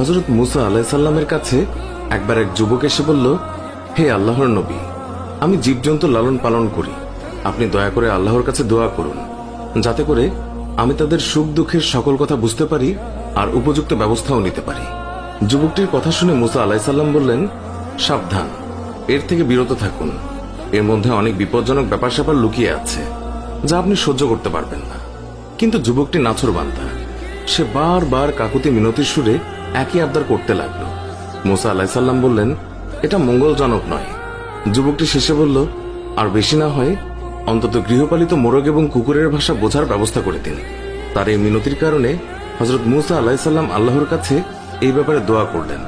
হযরত মুসা আলাইহিস সালামের কাছে একবার এক যুবক এসে বলল, হে আল্লাহর নবী, আমি জীবজন্তু লালন পালন করি। আপনি দয়া করে আল্লাহর কাছে দোয়া করুন, যাতে করে আমি তাদের সুখ দুঃখের সকল কথা বুঝতে পারি আর উপযুক্ত ব্যবস্থাও নিতে পারি। যুবকটির কথা শুনে মুসা আলাইহিস সালাম বললেন, সাবধান, এর থেকে বিরত থাকুন। এর মধ্যে অনেক বিপজ্জনক ব্যাপার স্যাপার লুকিয়ে আছে, যা আপনি সহ্য করতে পারবেন না। কিন্তু যুবকটি নাছোড়বান্দা, সে বারবার কাকুতি মিনতির সুরে একই আবদার করতে লাগলো। মুসা আলাইহিস সালাম বললেন, এটা মঙ্গলজনক নয়। যুবকটি শেষে বলল, আর বেশি না হয় অন্তত গৃহপালিত মোরগ এবং কুকুরের ভাষা বোঝার ব্যবস্থা করে দিন। তার এই মিনতির কারণে হযরত মুসা আলাইহিস সালাম আল্লাহর কাছে এই ব্যাপারে দোয়া করলেন।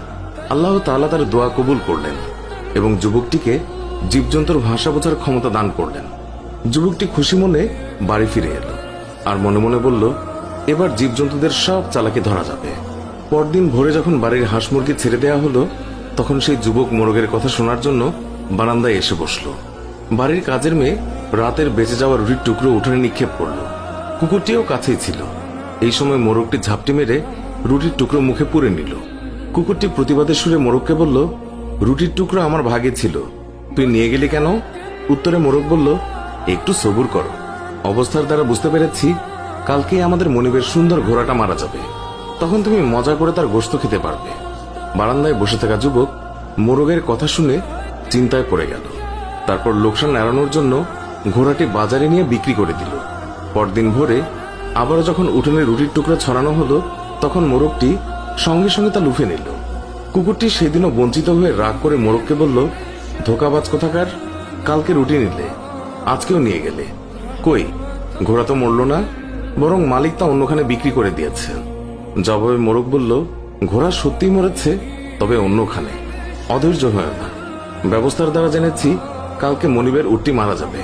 আল্লাহ তাআলা তার দোয়া কবুল করলেন এবং যুবকটিকে জীবজন্তুর ভাষা বোঝার ক্ষমতা দান করলেন। যুবকটি খুশি মনে বাড়ি ফিরে এলো আর মনে মনে বলল, এবার জীবজন্তুদের সব চালাকি ধরা যাবে। পরদিন ভোরে যখন বাড়ির হাঁস মুরগি ছেড়ে দেওয়া হলো, তখন সেই যুবক মোরগের কথা শোনার জন্য বারান্দায় এসে বসল। বাড়ির কাজের মেয়ে রাতের বেঁচে যাওয়া রুটির টুকরো উঠোনে নিক্ষেপ করল। কুকুরটিও কাছেই ছিল। এই সময় মোরগটি ঝাপটি মেরে রুটির টুকরো মুখে পুরে নিল। কুকুরটি প্রতিবাদের সুরে মোরগকে বলল, রুটির টুকরো আমার ভাগে ছিল, তুই নিয়ে গেলি কেন? উত্তরে মোরগ বলল, একটু সবুর করো। অবস্থার দ্বারা বুঝতে পেরেছি কালকে আমাদের মনিবের সুন্দর ঘোড়াটা মারা যাবে, তখন তুমি মজা করে তার গোশত খেতে পারবে। বারান্দায় বসে থাকা যুবক মোরগের কথা শুনে চিন্তায় পড়ে গেল। তারপর লোকসান এড়ানোর জন্য ঘোড়াটি বাজারে নিয়ে বিক্রি করে দিল। পরদিন ভোরে আবারও যখন উঠোনে রুটির টুকরা ছড়ানো হলো, তখন মোরগটি সঙ্গে সঙ্গে তা লুফে নিল। কুকুরটি সেদিনও বঞ্চিত হয়ে রাগ করে মোরগকে বলল, ধোকাবাজ কোথাকার, কালকে রুটি নিলে, আজকেও নিয়ে গেলে, কই ঘোড়া তো মরল না, বরং মালিক তা অন্যখানে বিক্রি করে দিয়েছে। জবাবে মোরগ বলল, ঘোড়া সত্যিই মরেছে, তবে অন্যখানে। অধৈর্য হয় না, ব্যবস্থার দ্বারা জেনেছি কালকে মনিবের উটটি মারা যাবে,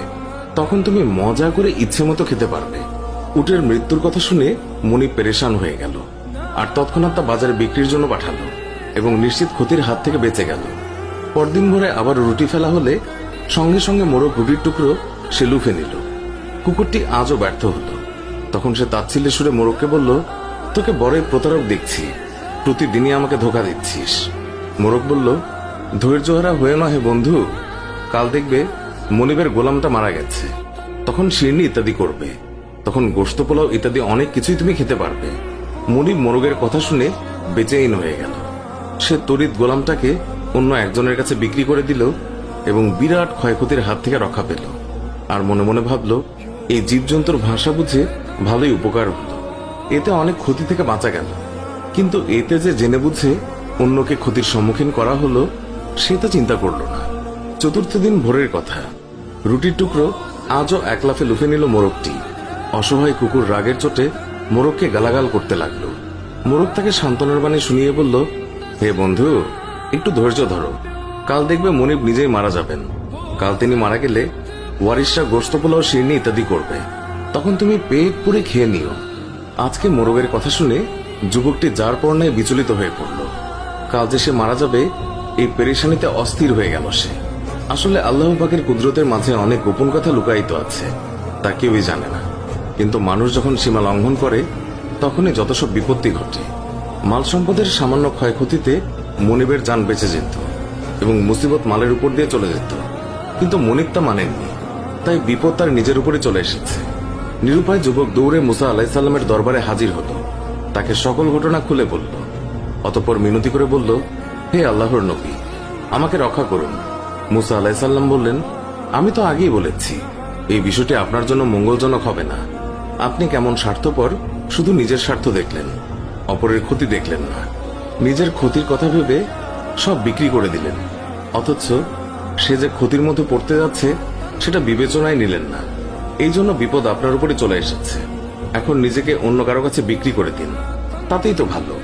তখন তুমি মজা করে ইচ্ছে মতো খেতে পারবে। উটের মৃত্যুর কথা শুনে মনিব পেরেশান হয়ে গেল আর তৎক্ষণাৎ তা বাজারে বিক্রির জন্য পাঠালো এবং নিশ্চিত ক্ষতির হাত থেকে বেঁচে গেল। পরদিন ভোরে আবার রুটি ফেলা হলে সঙ্গে সঙ্গে মোরগ রুটির টুকরো সে লুফে নিল। কুকুরটি আজও ব্যর্থ হলো। তখন সে তাচ্ছিল্যের সুরে মোরগকে বলল, তোকে বড়ই প্রতারক দেখছি, প্রতিদিনই আমাকে ধোকা দিচ্ছিস। মোরগ বলল, ধৈর্যহারা হয়ে না হে বন্ধু, কাল দেখবে মনিবের গোলামটা মারা গেছে, তখন শিরনি ইত্যাদি করবে, তখন গোশত পোলাও ইত্যাদি অনেক কিছুই তুমি খেতে পারবে। মনিব মোরগের কথা শুনে বেচেইন হয়ে গেল। সে তড়িৎ গোলামটাকে অন্য একজনের কাছে বিক্রি করে দিল এবং বিরাট ক্ষয়ক্ষতির হাত থেকে রক্ষা পেল। আর মনে মনে ভাবল, এই জীবজন্তুর ভাষা বুঝে ভালোই উপকার হলো, এতে অনেক ক্ষতি থেকে বাঁচা গেল। কিন্তু এতে যে জেনে বুঝে অন্যকে ক্ষতির সম্মুখীন করা হলো, সে তো চিন্তা করল না। চতুর্থ দিন ভোরের কথা, রুটির টুকরো আজও এক লাফে লুফে নিল মোরগটি। অসহায় কুকুর রাগের চোটে মোরগকে গালাগাল করতে লাগলো। মোরগ তাকে সান্ত্বনার বাণী শুনিয়ে বলল, হে বন্ধু, একটু ধৈর্য ধরো, কাল দেখবে মনিব নিজেই মারা যাবেন। কাল তিনি মারা গেলে ওয়ারিশরা গোশত পোলাও শিরনি ইত্যাদি করবে, তখন তুমি পেট পুরে খেয়ে নিও। আজকে মোরগের কথা শুনে যুবকটি যার পর্ণায় বিচলিত হয়ে পড়ল। কাল যে সে মারা যাবে এই পেরেশানিতে অস্থির হয়ে গেল সে। আসলে আল্লাহ পাকের কুদরতের মাঝে অনেক গোপন কথা লুকায়িত আছে, তা কেউই জানে না। কিন্তু মানুষ যখন সীমা লঙ্ঘন করে, তখনই যত সব বিপত্তি ঘটে। মাল সম্পদের সামান্য ক্ষয়ক্ষতিতে মনিবের জান বেঁচে যেত এবং মুসিবত মালের উপর দিয়ে চলে যেত, কিন্তু মনিব তা মানেননি, তাই বিপদ তার নিজের উপরে চলে এসেছে। নিরুপায় যুবক দৌড়ে মুসা আলাইহিস সালামের দরবারে হাজির হলো, তাকে সকল ঘটনা খুলে বলল। অতঃপর মিনতি করে বলল, হে আল্লাহর নবী, আমাকে রক্ষা করুন। মুসা আলাইহিস সালাম বললেন, আমি তো আগেই বলেছি এই বিষয়টি আপনার জন্য মঙ্গলজনক হবে না। আপনি কেমন স্বার্থপর, শুধু নিজের স্বার্থ দেখলেন, অপরের ক্ষতি দেখলেন না। নিজের ক্ষতির কথা ভেবে সব বিক্রি করে দিলেন, অথচ সে যে ক্ষতির মধ্যে পড়তে যাচ্ছে সেটা বিবেচনায় নিলেন না। এই জন্য বিপদ আপনার উপরে চলে এসেছে। এখন নিজেকে অন্য কারো কাছে বিক্রি করে দিন, তাতেই তো ভালো,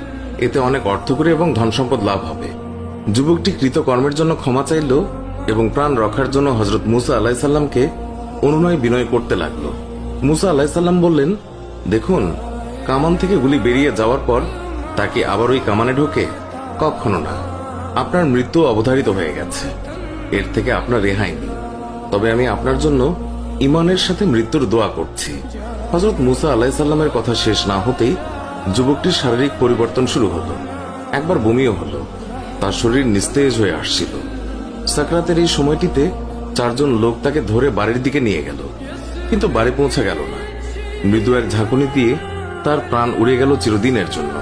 এতে অনেক অর্থ করে এবং ধন সম্পদ লাভ হবে। যুবকটি কৃতকর্মের জন্য ক্ষমা চাইল এবং প্রাণ রক্ষার জন্য হযরত মুসা আলাইহিস সালামকে অনুনয় বিনয় করতে লাগলো। মুসা আলাইহিস সালাম বললেন, দেখুন, কামান থেকে গুলি বেরিয়ে যাওয়ার পর তা কি আবার ওই কামানে ঢোকে? কখনো না। আপনার মৃত্যু অবধারিত হয়ে গেছে, এর থেকে আপনার রেহাই নেই। তবে আমি আপনার জন্য ইমানের সাথে মৃত্যুর দোয়া করছি। হযরত মুসা আলাইহিস সালামের কথা শেষ না হতেই যুবকটির শারীরিক পরিবর্তন শুরু হলো। একবার বমিও হলো। তার শরীর নিস্তেজ হয়ে আসছিল। সাকরাতের এই সময়টিতে 4 জন লোক তাকে ধরে বাড়ির দিকে নিয়ে গেল, কিন্তু বাড়ি পৌঁছা গেল না। মৃদু এক ঝাঁকুনি দিয়ে তার প্রাণ উড়ে গেল চিরদিনের জন্য।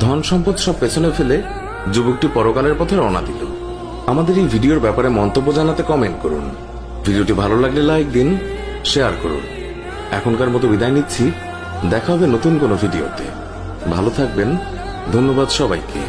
ধন সম্পদ সব পেছনে ফেলে যুবকটি পরকালের পথে রওনা দিল। আমাদের এই ভিডিওর ব্যাপারে মন্তব্য জানাতে কমেন্ট করুন। ভিডিওটি ভালো লাগলে লাইক দিন, শেয়ার করুন। এখনকার মতো বিদায় নিচ্ছি। দেখা হবে নতুন কোনো ভিডিওতে। ভালো থাকবেন। ধন্যবাদ সবাইকে।